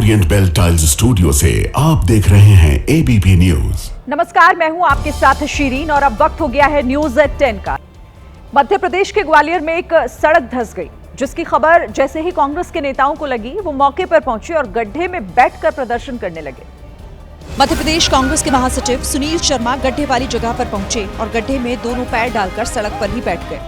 Orient bell tiles studio से आप देख रहे हैं एबीपी न्यूज। नमस्कार, मैं हूं आपके साथ शीरीन और अब वक्त हो गया है न्यूज एट 10 का। मध्य प्रदेश के ग्वालियर में एक सड़क धंस गई, जिसकी खबर जैसे ही कांग्रेस के नेताओं को लगी, वो मौके पर पहुंचे और गड्ढे में बैठकर प्रदर्शन करने लगे। मध्य प्रदेश कांग्रेस के महासचिव सुनील शर्मा गड्ढे वाली जगह पर पहुंचे और गड्ढे में दोनों पैर डालकर सड़क पर ही बैठ गए।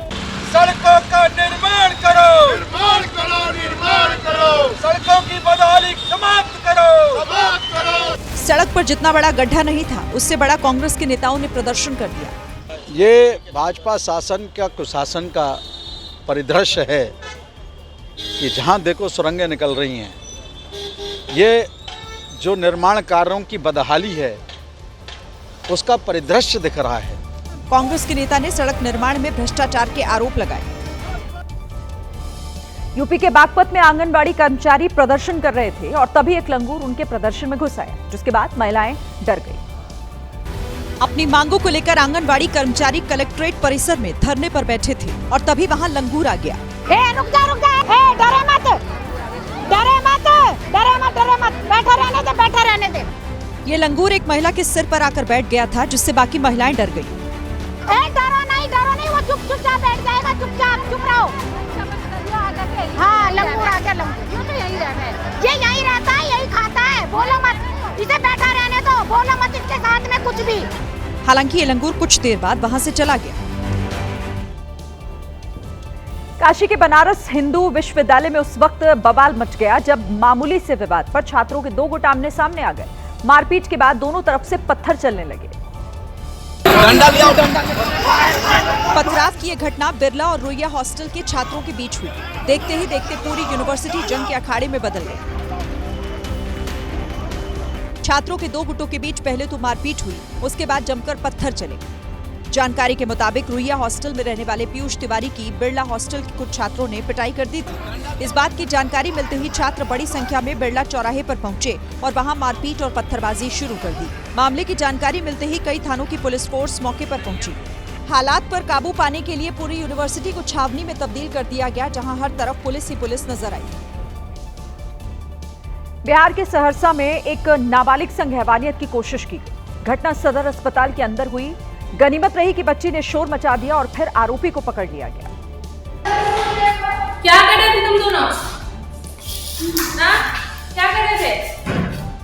सड़कों का निर्माण करो, निर्माण करो, निर्माण करो, सड़कों की बदहाली समाप्त करो, समाप्त करो। सड़क पर जितना बड़ा गड्ढा नहीं था, उससे बड़ा कांग्रेस के नेताओं ने प्रदर्शन कर दिया। ये भाजपा शासन का कुशासन का परिदृश्य है कि जहां देखो सुरंगें निकल रही हैं। ये जो निर्माण कार्यों की बदहाली है, उसका परिदृश्य दिख रहा है। कांग्रेस के नेता ने सड़क निर्माण में भ्रष्टाचार के आरोप लगाए। यूपी के बागपत में आंगनबाड़ी कर्मचारी प्रदर्शन कर रहे थे और तभी एक लंगूर उनके प्रदर्शन में घुस आया, जिसके बाद महिलाएं डर गई। अपनी मांगों को लेकर आंगनबाड़ी कर्मचारी कलेक्ट्रेट परिसर में धरने पर बैठे थे और तभी वहां लंगूर आ गया। रुक जा, डरे मत, डरे मत, डरे मत, डरे मत, बैठा रहने दे, बैठा रहने दे। ये लंगूर एक महिला के सिर पर आकर बैठ गया था, जिससे बाकी महिलाएं डर गई। डरो नहीं, वो चुपचाप बैठ जाएगा, चुपचाप, चुप रहो। हाँ, लंगूर आ गया, लंगूर। ये तो यही रहता है, ये यही रहता है, यही खाता है। बोलो मत, इसे बैठा रहने दो, बोलो मत इसके साथ में कुछ भी। हालांकि ये लंगूर कुछ देर बाद वहां से चला गया। काशी के बनारस हिंदू विश्वविद्यालय में उस वक्त बवाल मच गया जब मामूली से विवाद पर छात्रों के दो गुट आमने सामने आ गए। मारपीट के बाद दोनों तरफ से पत्थर चलने लगे। पथराव की यह घटना बिरला और रोइया हॉस्टल के छात्रों के बीच हुई। देखते ही देखते पूरी यूनिवर्सिटी जंग के अखाड़े में बदल गई। छात्रों के दो गुटों के बीच पहले तो मारपीट हुई, उसके बाद जमकर पत्थर चले। जानकारी के मुताबिक रुइया हॉस्टल में रहने वाले पीयूष तिवारी की बिरला हॉस्टल के कुछ छात्रों ने पिटाई कर दी थी। इस बात की जानकारी मिलते ही छात्र बड़ी संख्या में बिरला चौराहे पर पहुंचे और वहां मारपीट और पत्थरबाजी शुरू कर दी। मामले की जानकारी मिलते ही कई थानों की पुलिस फोर्स मौके पर पहुंची। हालात पर काबू पाने के लिए पूरी यूनिवर्सिटी को छावनी में तब्दील कर दिया गया, जहां हर तरफ पुलिस ही पुलिस नजर आई। बिहार के सहरसा में एक नाबालिग संग हैवानियत की कोशिश की। घटना सदर अस्पताल के अंदर हुई। गनीमत रही कि बच्ची ने शोर मचा दिया और फिर आरोपी को पकड़ लिया गया। क्या कर रहे थे तुम दोनों? क्या कर रहे थे?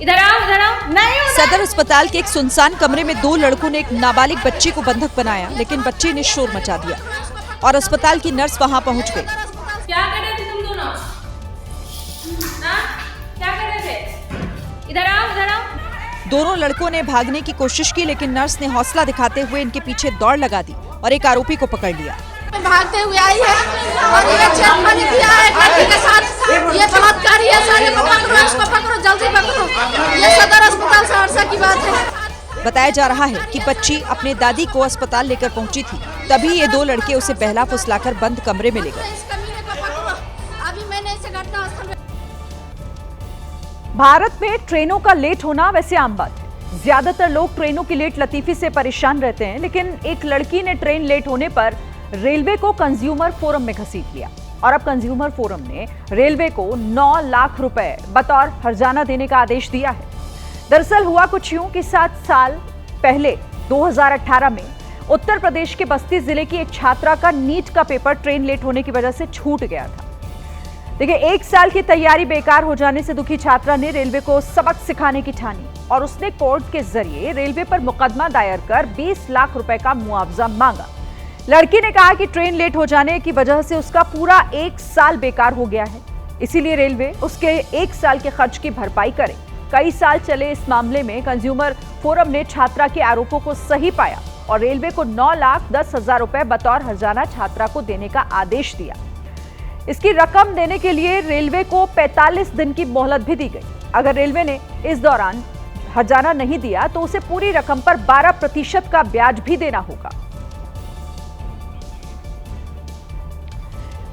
इधर आओ, इधर आओ। नहीं, सदर अस्पताल के एक सुनसान कमरे में दो लड़कों ने एक नाबालिग बच्ची को बंधक बनाया, लेकिन बच्ची ने शोर मचा दिया और अस्पताल की नर्स वहां पहुंच गई। क्या कर रहे थे तुम दोनों? क्या कर रहे थे? इधर आओ, इधर आओ। दोनों लड़कों ने भागने की कोशिश की, लेकिन नर्स ने हौसला दिखाते हुए इनके पीछे दौड़ लगा दी और एक आरोपी को पकड़ लिया। भागते हुए आई है और ये छेड़खानी किया है लड़की के साथ। ये बलात्कारी है, सारे को पकड़ो, इसको पकड़ो, जल्दी पकड़ो। ये सदर अस्पताल सहरसा की बात है। बताया जा रहा है कि बच्ची अपने दादी को अस्पताल लेकर पहुंची थी, तभी ये दो लड़के उसे बहला फुसलाकर बंद कमरे में ले गए। भारत में ट्रेनों का लेट होना वैसे आम बात है। ज्यादातर लोग ट्रेनों की लेट लतीफी से परेशान रहते हैं, लेकिन एक लड़की ने ट्रेन लेट होने पर रेलवे को कंज्यूमर फोरम में घसीट लिया और अब कंज्यूमर फोरम ने रेलवे को 9 लाख रुपए बतौर हर्जाना देने का आदेश दिया है। दरअसल हुआ कुछ यूं कि 7 साल पहले 2018 में उत्तर प्रदेश के बस्ती जिले की एक छात्रा का नीट का पेपर ट्रेन लेट होने की वजह से छूट गया था। देखिए, 1 साल की तैयारी बेकार हो जाने से दुखी छात्रा ने रेलवे को सबक सिखाने की ठानी और उसने कोर्ट के जरिए रेलवे पर मुकदमा दायर कर 20 लाख रुपए का मुआवजा मांगा। लड़की ने कहा कि ट्रेन लेट हो जाने की वजह से उसका पूरा 1 साल बेकार हो गया है, इसीलिए रेलवे उसके 1 साल के खर्च की भरपाई करे। कई साल चले इस मामले में कंज्यूमर फोरम ने छात्रा के आरोपों को सही पाया और रेलवे को 9,10,000 रुपए बतौर हर्जाना छात्रा को देने का आदेश दिया। इसकी रकम देने के लिए रेलवे को 45 दिन की मोहलत भी दी गई। अगर रेलवे ने इस दौरान हर्जाना नहीं दिया तो उसे पूरी रकम पर 12% का ब्याज भी देना होगा।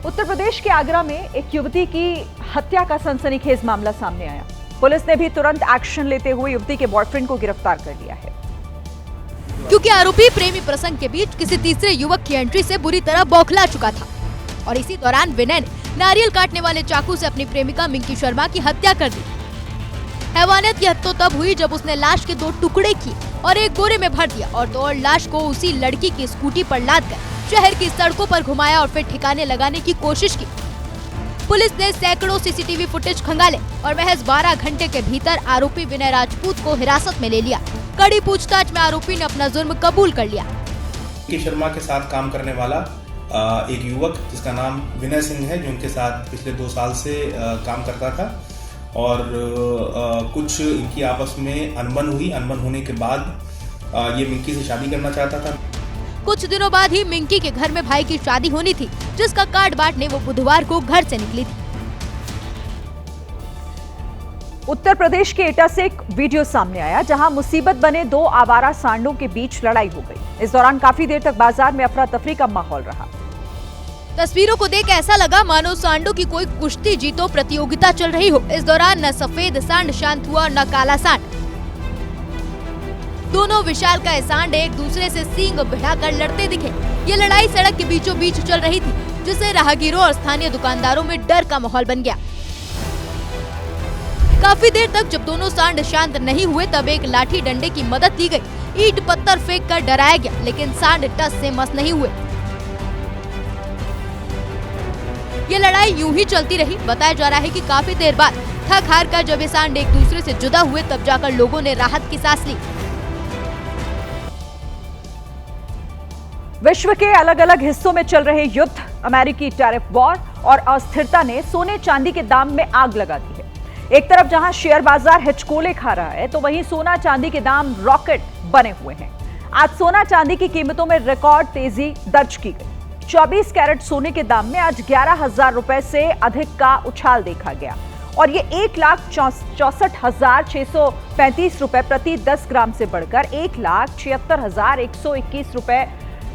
उत्तर प्रदेश के आगरा में एक युवती की हत्या का सनसनीखेज मामला सामने आया। पुलिस ने भी तुरंत एक्शन लेते हुए युवती के बॉयफ्रेंड को गिरफ्तार कर लिया है। क्योंकि आरोपी प्रेमी प्रसंग के बीच किसी तीसरे युवक की एंट्री से बुरी तरह बौखला चुका था और इसी दौरान विनय ने नारियल काटने वाले चाकू से अपनी प्रेमिका मिंकी शर्मा की हत्या कर दी। हैवानियत यह तो तब हुई जब उसने लाश के 2 टुकड़े किए और एक बोरे में भर दिया और 2 और लाश को उसी लड़की की स्कूटी पर लाद कर शहर की सड़कों पर घुमाया और फिर ठिकाने लगाने की कोशिश की। पुलिस ने सैकड़ों सीसीटीवी फुटेज खंगाले और महज 12 घंटे के भीतर आरोपी विनय राजपूत को हिरासत में ले लिया। कड़ी पूछताछ में आरोपी ने अपना जुर्म कबूल कर लिया। की शर्मा के साथ काम करने वाला एक युवक जिसका नाम विनय सिंह है, जो उनके साथ पिछले 2 साल से काम करता था और कुछ इनकी आपस में अनबन हुई। अनबन होने के बाद ये मिंकी से शादी करना चाहता था। कुछ दिनों बाद ही मिंकी के घर में भाई की शादी होनी थी, जिसका कार्ड बांटने वो बुधवार को घर से निकली थी। उत्तर प्रदेश के एटा से एक वीडियो सामने आया जहां मुसीबत बने 2 आवारा सांडों के बीच लड़ाई हो गई। इस दौरान काफी देर तक बाजार में अफरा तफरी का माहौल रहा। तस्वीरों को देख ऐसा लगा मानो सांडों की कोई कुश्ती जीतो प्रतियोगिता चल रही हो। इस दौरान न सफेद सांड शांत हुआ और न काला सांड। दोनों विशालकाय सांड एक दूसरे से सींग भिड़ाकर लड़ते दिखे। ये लड़ाई सड़क के बीचों बीच चल रही थी, जिससे राहगीरों और स्थानीय दुकानदारों में डर का माहौल बन गया। काफी देर तक जब दोनों सांड शांत नहीं हुए तब एक लाठी डंडे की मदद ली गई। ईंट पत्थर फेंक कर डराया गया, लेकिन सांड टस से मस नहीं हुए। ये लड़ाई यूं ही चलती रही। बताया जा रहा है कि काफी देर बाद थक हार कर जब ये सांड एक दूसरे से जुदा हुए तब जाकर लोगों ने राहत की सांस ली। विश्व के अलग अलग हिस्सों में चल रहे युद्ध, अमेरिकी टैरिफ वॉर और अस्थिरता ने सोने चांदी के दाम में आग लगा दी है। एक तरफ जहां शेयर बाजार हिचकोले खा रहा है, तो वहीं सोना चांदी के दाम रॉकेट बने हुए हैं। आज सोना चांदी की कीमतों में रिकॉर्ड तेजी दर्ज की गई। 24 कैरेट सोने के दाम में आज 11,000 रुपए से अधिक का उछाल देखा गया और ये 1,64,635 रुपए प्रति 10 ग्राम से बढ़कर 1,76,121 रुपए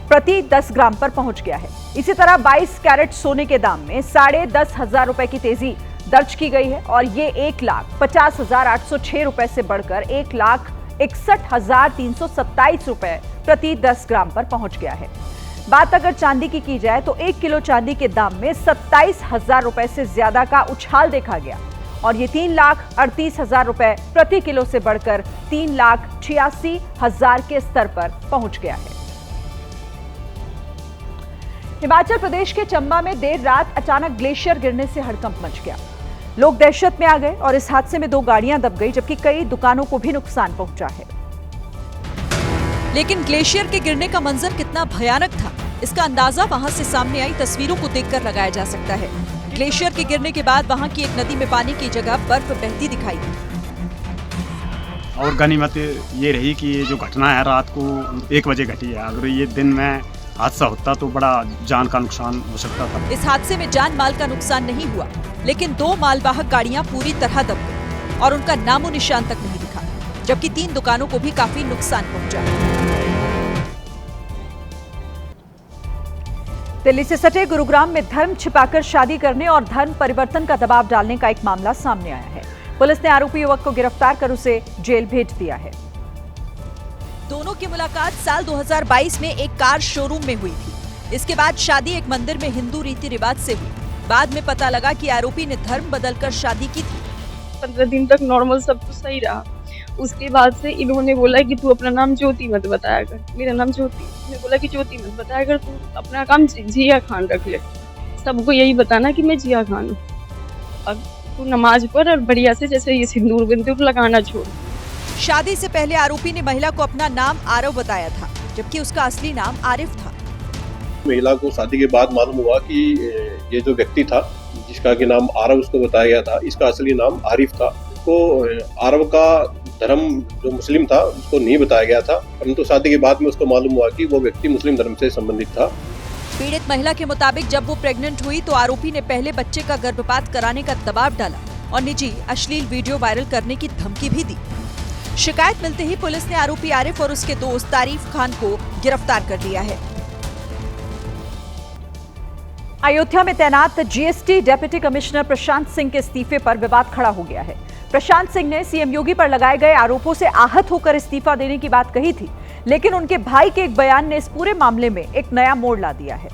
प्रति 10 ग्राम पर पहुंच गया है। इसी तरह 22 कैरेट सोने के दाम में 10,500 रुपए की तेजी दर्ज की गई है और ये 1,50,806 रुपए से बढ़कर 1,61,327 रुपए प्रति 10 ग्राम पर पहुंच गया है। बात अगर चांदी की जाए तो 1 किलो चांदी के दाम में 27,000 रुपए से ज्यादा का उछाल देखा गया और ये 3,38,000 रुपए प्रति किलो से बढ़कर 3,86,000 के स्तर पर पहुंच गया है। हिमाचल प्रदेश के चंबा में देर रात अचानक ग्लेशियर गिरने से हड़कंप मच गया। लोग दहशत में आ गए और इस हादसे में 2 गाड़ियां दब गई, जबकि कई दुकानों को भी नुकसान पहुंचा है। लेकिन ग्लेशियर के गिरने का मंजर कितना भयानक था, इसका अंदाजा वहां से सामने आई तस्वीरों को देखकर लगाया जा सकता है। ग्लेशियर के गिरने के बाद वहां की एक नदी में पानी की जगह बर्फ बहती दिखाई दी। और गनीमत ये रही कि ये जो घटना है रात को 1 बजे घटी है। अगर ये दिन में हादसा होता तो बड़ा जान का नुकसान हो सकता था। इस हादसे में जान माल का नुकसान नहीं हुआ, लेकिन 2 मालवाहक गाड़ियां पूरी तरह दब गई और उनका नामो निशान तक नहीं दिखा, जबकि 3 दुकानों को भी काफी नुकसान पहुंचा। दिल्ली से सटे गुरुग्राम में धर्म छिपाकर शादी करने और धर्म परिवर्तन का दबाव डालने का एक मामला सामने आया है। पुलिस ने आरोपी युवक को गिरफ्तार कर उसे जेल भेज दिया है। दोनों की मुलाकात साल 2022 में एक कार शोरूम में हुई थी। इसके बाद शादी एक मंदिर में हिंदू रीति रिवाज से हुई। बाद में पता लगा कि आरोपी ने धर्म बदलकर शादी की थी। 15 दिन तक नॉर्मल सब कुछ सही रहा। उसके बाद से इन्होंने बोला कि तू अपना नाम ज्योति मत बताया कर। मेरा नाम ज्योति। मैंने बोला कि ज्योति मत बताया कर, तू अपना काम जिया खान रख ले। सबको यही बताना कि मैं जिया खान हूँ। अब तू नमाज पढ़ और बढ़िया से जैसे ये सिंदूर बिंदूर लगाना छोड़। शादी से पहले आरोपी ने महिला को अपना नाम आरव बताया था, जबकि उसका असली नाम आरिफ था। महिला को शादी के बाद मालूम हुआ कि ये जो व्यक्ति था जिसका कि नाम आरव उसको बताया गया था, इसका असली नाम आरिफ था। उसको आरव का धर्म जो मुस्लिम था उसको नहीं बताया गया था, परंतु शादी के बाद में उसको मालूम हुआ कि वो व्यक्ति मुस्लिम धर्म से संबंधित था। पीड़ित महिला के मुताबिक जब वो प्रेग्नेंट हुई तो आरोपी ने पहले बच्चे का गर्भपात कराने का दबाव डाला और निजी अश्लील वीडियो वायरल करने की धमकी भी दी। शिकायत मिलते ही पुलिस ने आरोपी आरिफ और उसके दोस्त तारीफ खान को गिरफ्तार कर लिया है। अयोध्या में तैनात GST deputy commissioner Prashant Singh के इस्तीफे पर विवाद खड़ा हो गया है। प्रशांत सिंह ने सीएम योगी पर लगाए गए आरोपों से आहत होकर इस्तीफा देने की बात कही थी, लेकिन उनके भाई के एक बयान ने इस पूरे मामले में एक नया मोड़ ला दिया है।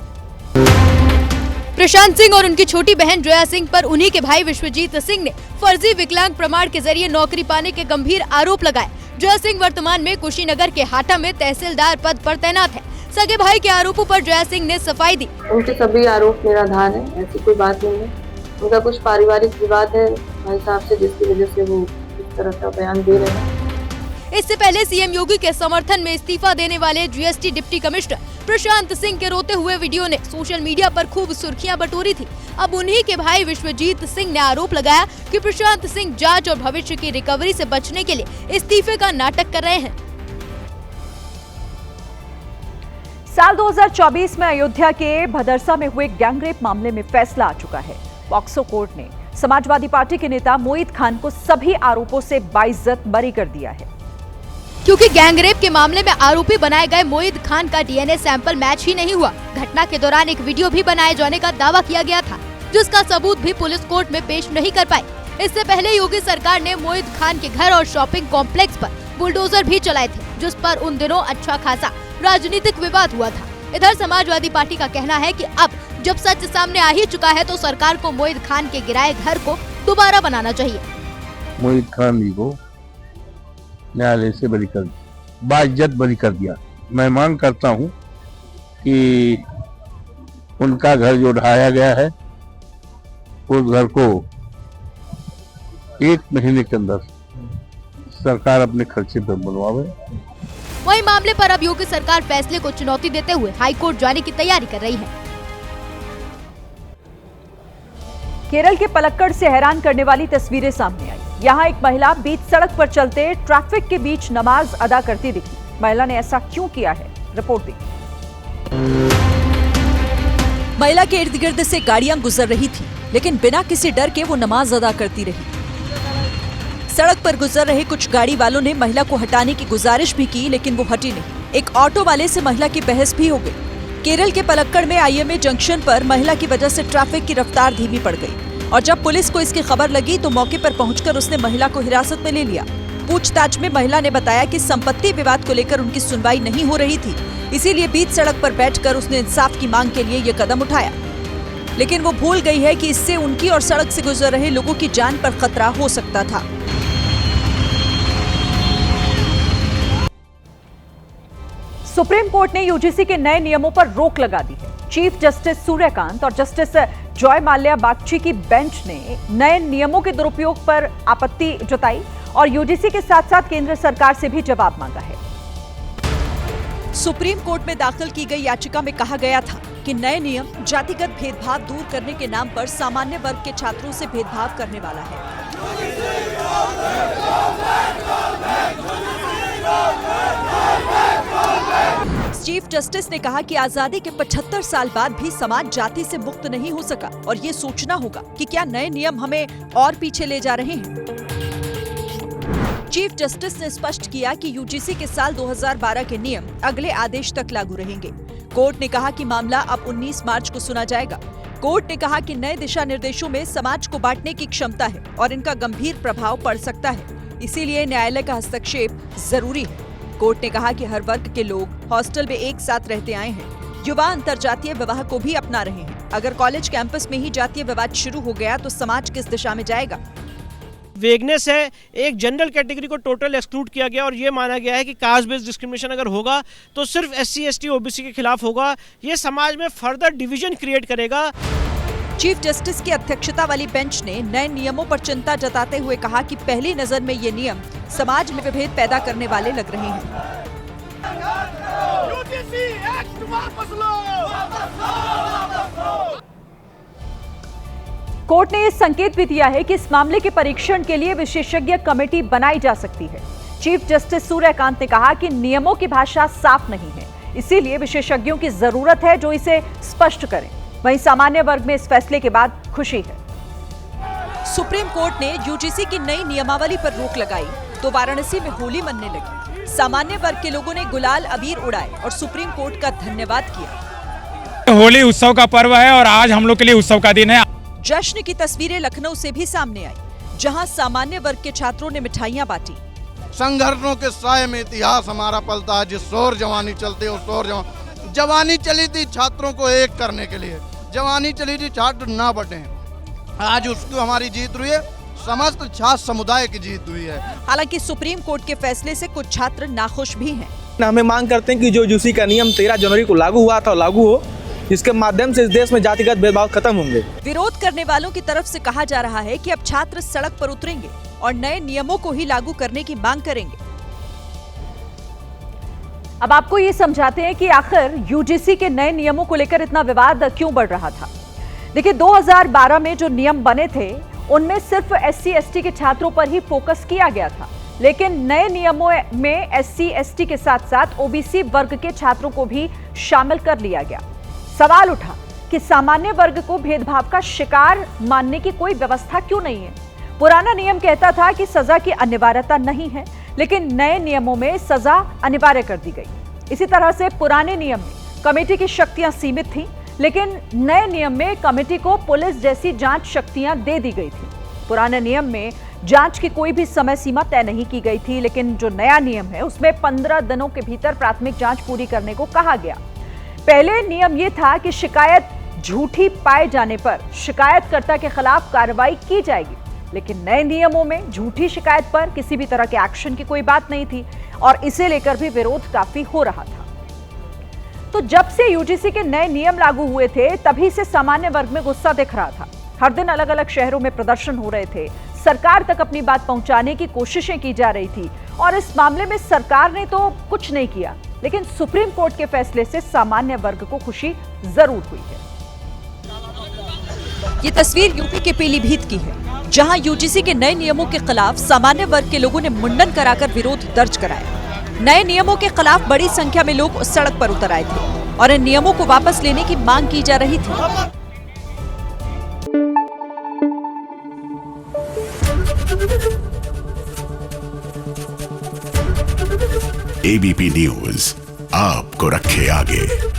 प्रशांत सिंह और उनकी छोटी बहन जोया सिंह पर उन्हीं के भाई विश्वजीत सिंह ने फर्जी विकलांग प्रमाण के जरिए नौकरी पाने के गंभीर आरोप लगाए। जोया सिंह वर्तमान में कुशीनगर के हाटा में तहसीलदार पद पर तैनात है। सगे भाई के आरोपों पर जोया सिंह ने सफाई दी। उनके सभी आरोप निराधार है, ऐसी कोई बात नहीं है। उनका कुछ पारिवारिक विवाद है भाई साहब से, जिसकी वजह से वो इस तरह का बयान दे रहे हैं। इससे पहले सीएम योगी के समर्थन में इस्तीफा देने वाले GST deputy commissioner Prashant Singh के रोते हुए वीडियो ने सोशल मीडिया पर खूब सुर्खियां बटोरी थी। अब उन्हीं के भाई विश्वजीत सिंह ने आरोप लगाया कि प्रशांत सिंह जांच और भविष्य की रिकवरी से बचने के लिए इस्तीफे का नाटक कर रहे हैं। साल 2024 में अयोध्या के भदरसा में हुए गैंगरेप मामले में फैसला आ चुका है। पॉक्सो कोर्ट ने समाजवादी पार्टी के नेता मोईद खान को सभी आरोपों से बाइज्जत बरी कर दिया है। क्योंकि गैंगरेप के मामले में आरोपी बनाए गए मोईद खान का डीएनए सैंपल मैच ही नहीं हुआ। घटना के दौरान एक वीडियो भी बनाए जाने का दावा किया गया था, जिसका सबूत भी पुलिस कोर्ट में पेश नहीं कर पाई। इससे पहले योगी सरकार ने मोईद खान के घर और शॉपिंग कॉम्प्लेक्स पर बुलडोजर भी चलाए थे, जिस पर उन दिनों अच्छा खासा राजनीतिक विवाद हुआ था। इधर समाजवादी पार्टी का कहना है कि अब जब सच सामने आ ही चुका है तो सरकार को मोईद खान के गिराए घर को दोबारा बनाना चाहिए। मोईद खान जी को न्यायालय से बरी कर दिया, बाइज्जत बरी कर दिया। मैं मांग करता हूं कि उनका घर जो ढाया गया है उस घर को 1 महीने के अंदर सरकार अपने खर्चे पर बनवावे। वही मामले पर अब योगी सरकार फैसले को चुनौती देते हुए हाई कोर्ट जाने की तैयारी कर रही है। केरल के पलक्कड़ से हैरान करने वाली तस्वीरें सामने आई। यहाँ एक महिला बीच सड़क पर चलते ट्रैफिक के बीच नमाज अदा करती दिखी। महिला ने ऐसा क्यों किया है, रिपोर्ट दी। महिला के इर्द गिर्द से गाड़ियां गुजर रही थी, लेकिन बिना किसी डर के वो नमाज अदा करती रही। सड़क पर गुजर रहे कुछ गाड़ी वालों ने महिला को हटाने की गुजारिश भी की, लेकिन वो हटी नहीं। एक ऑटो वाले से महिला की बहस भी हो गई। केरल के पलक्कड़ में आईएमए जंक्शन पर महिला की वजह से ट्रैफिक की रफ्तार धीमी पड़ गई और जब पुलिस को इसकी खबर लगी तो मौके पर पहुंचकर उसने महिला को हिरासत में ले लिया। पूछताछ में महिला ने बताया कि संपत्ति विवाद को लेकर उनकी सुनवाई नहीं हो रही थी, इसीलिए बीच सड़क पर बैठकर उसने इंसाफ की मांग के लिए ये कदम उठाया। लेकिन वो भूल गई है कि इससे उनकी और सड़क से गुजर रहे लोगों की जान पर खतरा हो सकता था। सुप्रीम कोर्ट ने यूजीसी के नए नियमों पर रोक लगा दी है। चीफ जस्टिस सूर्यकांत और जस्टिस जॉय माल्या बागची की बेंच ने नए नियमों के दुरुपयोग पर आपत्ति जताई और यूजीसी के साथ साथ केंद्र सरकार से भी जवाब मांगा है। सुप्रीम कोर्ट में दाखिल की गई याचिका में कहा गया था कि नए नियम जातिगत भेदभाव दूर करने के नाम पर सामान्य वर्ग के छात्रों से भेदभाव करने वाला है। चीफ जस्टिस ने कहा कि आजादी के 75 साल बाद भी समाज जाति से मुक्त नहीं हो सका और ये सोचना होगा कि क्या नए नियम हमें और पीछे ले जा रहे हैं। चीफ जस्टिस ने स्पष्ट किया कि यूजीसी के साल 2012 के नियम अगले आदेश तक लागू रहेंगे। कोर्ट ने कहा कि मामला अब 19 मार्च को सुना जाएगा। कोर्ट ने कहा कि नए दिशा निर्देशों में समाज को बांटने की क्षमता है और इनका गंभीर प्रभाव पड़ सकता है, इसीलिए न्यायालय का हस्तक्षेप जरूरी है। कोर्ट ने कहा कि हर वर्ग के लोग हॉस्टल में एक साथ रहते आए हैं। युवा अंतरजातीय विवाह को भी अपना रहे हैं। अगर कॉलेज कैंपस में ही जातीय विवाद शुरू हो गया तो समाज किस दिशा में जाएगा। वेगनेस है, एक जनरल कैटेगरी को टोटल एक्सक्लूड किया गया और ये माना गया है कि कास्ट बेस्ड डिस्क्रिमिनेशन अगर होगा तो सिर्फ SC ST OBC के खिलाफ होगा। ये समाज में फर्दर डिवीजन क्रिएट करेगा। चीफ जस्टिस की अध्यक्षता वाली बेंच ने नए नियमों पर चिंता जताते हुए कहा कि पहली नजर में ये नियम समाज में विभेद पैदा करने वाले लग रहे हैं। कोर्ट ने यह संकेत भी दिया है कि इस मामले के परीक्षण के लिए विशेषज्ञ कमेटी बनाई जा सकती है। चीफ जस्टिस सूर्यकांत ने कहा कि नियमों की भाषा साफ नहीं है, इसीलिए विशेषज्ञों की जरूरत है जो इसे स्पष्ट करें। वहीं सामान्य वर्ग में इस फैसले के बाद खुशी है। सुप्रीम कोर्ट ने यूजीसी की नई नियमावली पर रोक लगाई तो वाराणसी में होली मनने लगी। सामान्य वर्ग के लोगों ने गुलाल अबीर उड़ाए और सुप्रीम कोर्ट का धन्यवाद किया। होली उत्सव का पर्व है और आज हम लोग के लिए उत्सव का दिन है। जश्न की तस्वीरें लखनऊ से भी सामने आई, जहां सामान्य वर्ग के छात्रों ने मिठाइयां बांटी। संघर्षों के साए में इतिहास हमारा पलता है। जिस शोर जवानी चलती है उस शोर जवानी चली थी छात्रों को एक करने के लिए। जवानी चली थी छात्र ना बटे, आज उसको हमारी जीत हुई है, समस्त छात्र समुदाय की जीत हुई है। हालांकि सुप्रीम कोर्ट के फैसले से कुछ छात्र नाखुश भी हैं। हमें मांग करते हैं कि जो यूजी का नियम 13 जनवरी को लागू हुआ था लागू हो, जिसके माध्यम से इस देश में जातिगत भेदभाव खत्म होंगे। विरोध करने वालों की तरफ से कहा जा रहा है कि अब छात्र सड़क पर उतरेंगे और नए नियमों को ही लागू करने की मांग करेंगे। अब आपको ये समझाते हैं कि आखिर यूजीसी के नए नियमों को लेकर इतना विवाद क्यों बढ़ रहा था। देखिए, 2012 में जो नियम बने थे उनमें सिर्फ SC/ST के छात्रों पर ही फोकस किया गया था, लेकिन नए नियमों में SC/ST के साथ साथ OBC वर्ग के छात्रों को भी शामिल कर लिया गया। सवाल उठा कि सामान्य वर्ग को भेदभाव का शिकार मानने की कोई व्यवस्था क्यों नहीं है। पुराना नियम कहता था कि सजा की अनिवार्यता नहीं है, लेकिन नए नियमों में सजा अनिवार्य कर दी गई। इसी तरह से पुराने नियम में कमेटी की शक्तियां सीमित थीं, लेकिन नए नियम में कमेटी को पुलिस जैसी जांच शक्तियां दे दी गई थी। पुराने नियम में जांच की कोई भी समय सीमा तय नहीं की गई थी, लेकिन जो नया नियम है उसमें 15 दिनों के भीतर प्राथमिक जांच पूरी करने को कहा गया। पहले नियम यह था कि शिकायत झूठी पाए जाने पर शिकायतकर्ता के खिलाफ कार्रवाई की जाएगी, लेकिन नए नियमों में झूठी शिकायत पर किसी भी तरह के एक्शन की कोई बात नहीं थी और इसे लेकर भी विरोध काफी हो रहा था। तो जब से यूजीसी के नए नियम लागू हुए थे तभी से सामान्य वर्ग में गुस्सा दिख रहा था। हर दिन अलग अलग शहरों में प्रदर्शन हो रहे थे, सरकार तक अपनी बात पहुंचाने की कोशिशें की जा रही थी और इस मामले में सरकार ने तो कुछ नहीं किया, लेकिन सुप्रीम कोर्ट के फैसले से सामान्य वर्ग को खुशी जरूर हुई है। ये तस्वीर यूपी के पीलीभीत की है, जहां यूजीसी के नए नियमों के खिलाफ सामान्य वर्ग के लोगों ने मुंडन कराकर विरोध दर्ज कराया। नए नियमों के खिलाफ बड़ी संख्या में लोग सड़क पर उतर आए थे और इन नियमों को वापस लेने की मांग की जा रही थी। ABP न्यूज आपको रखे आगे।